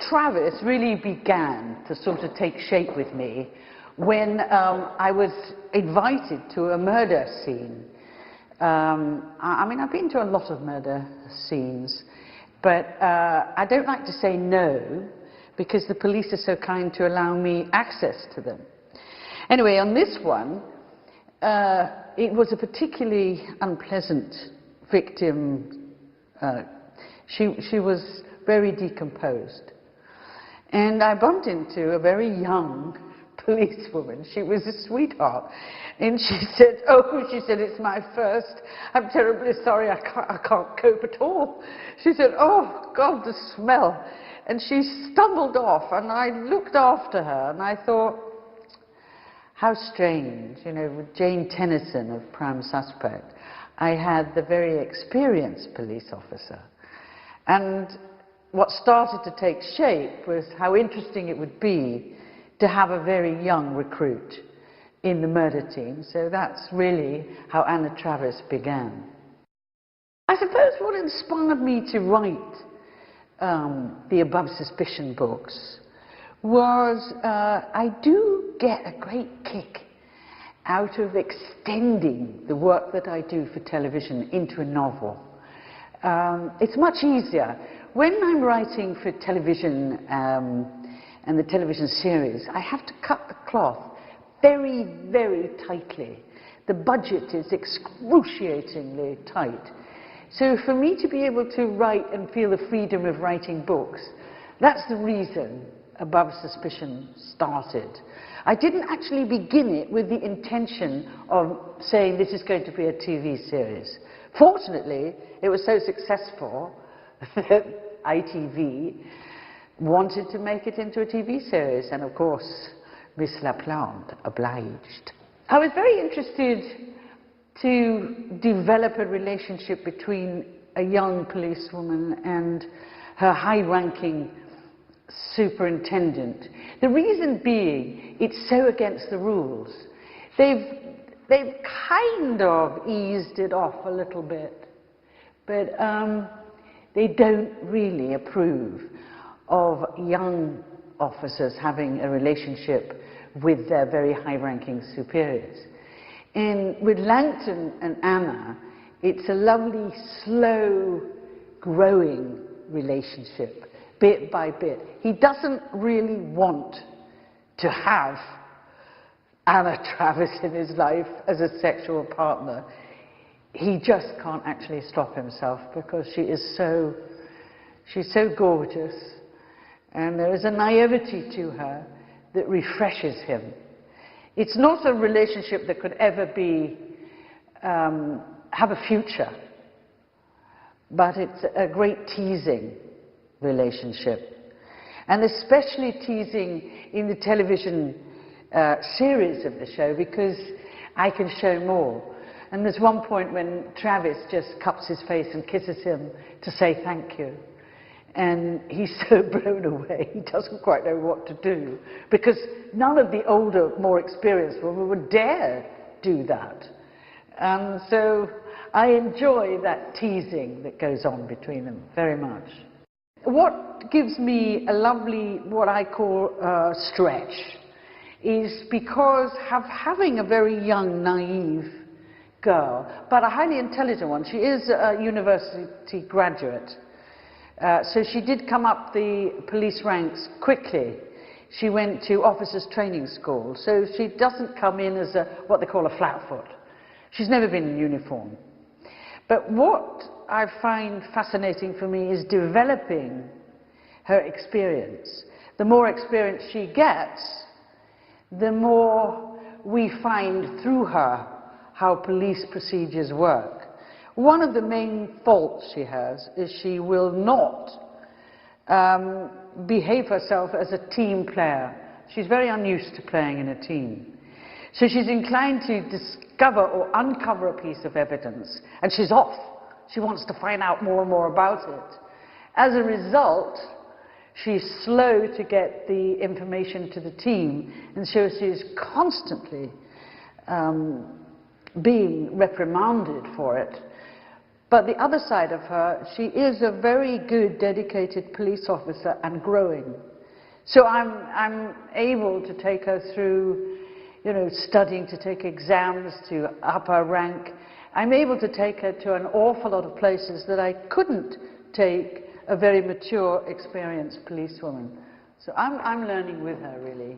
Travis really began to sort of take shape with me when I was invited to a murder scene. I mean, I've been to a lot of murder scenes, but I don't like to say no, because the police are so kind to allow me access to them. Anyway, on this one, it was a particularly unpleasant victim. She was very decomposed. And I bumped into a very young policewoman. She was a sweetheart. And she said, it's my first. I'm terribly sorry, I can't cope at all. She said, oh, God, the smell. And she stumbled off, and I looked after her, and I thought, how strange, you know, with Jane Tennyson of Prime Suspect, I had the very experienced police officer. And what started to take shape was how interesting it would be to have a very young recruit in the murder team. So that's really how Anna Travis began. I suppose what inspired me to write the Above Suspicion books was I do get a great kick out of extending the work that I do for television into a novel. It's much easier. When I'm writing for television and the television series, I have to cut the cloth very, very tightly. The budget is excruciatingly tight. So for me to be able to write and feel the freedom of writing books, that's the reason Above Suspicion started. I didn't actually begin it with the intention of saying this is going to be a TV series. Fortunately, it was so successful that ITV wanted to make it into a TV series, and of course, Miss La Plante obliged. I was very interested to develop a relationship between a young policewoman and her high-ranking superintendent. The reason being, it's so against the rules. They've kind of eased it off a little bit, but they don't really approve of young officers having a relationship with their very high-ranking superiors. And with Langton and Anna, it's a lovely, slow, growing relationship, bit by bit. He doesn't really want to have Anna Travis in his life as a sexual partner. He just can't actually stop himself because she's so gorgeous, and there is a naivety to her that refreshes him. It's not a relationship that could ever be, have a future, but it's a great teasing relationship. And especially teasing in the television series of the show, because I can show more. And there's one point when Travis just cups his face and kisses him to say thank you. And he's so blown away, he doesn't quite know what to do, because none of the older, more experienced women would dare do that. And so I enjoy that teasing that goes on between them very much. What gives me a lovely, what I call stretch, is because having a very young, naive girl, but a highly intelligent one. She is a university graduate. So she did come up the police ranks quickly. She went to officers training school, so she doesn't come in as what they call a flatfoot. She's never been in uniform. But what I find fascinating for me is developing her experience. The more experience she gets, the more we find through her how police procedures work. One of the main faults she has is she will not behave herself as a team player. She's very unused to playing in a team. So she's inclined to discover or uncover a piece of evidence, and she's off. She wants to find out more and more about it. As a result, she's slow to get the information to the team, and so she's constantly being reprimanded for it. But the other side of her, she is a very good, dedicated police officer and growing. So I'm able to take her through, you know, studying to take exams, to up her rank. I'm able to take her to an awful lot of places that I couldn't take a very mature, experienced policewoman. So I'm learning with her, really.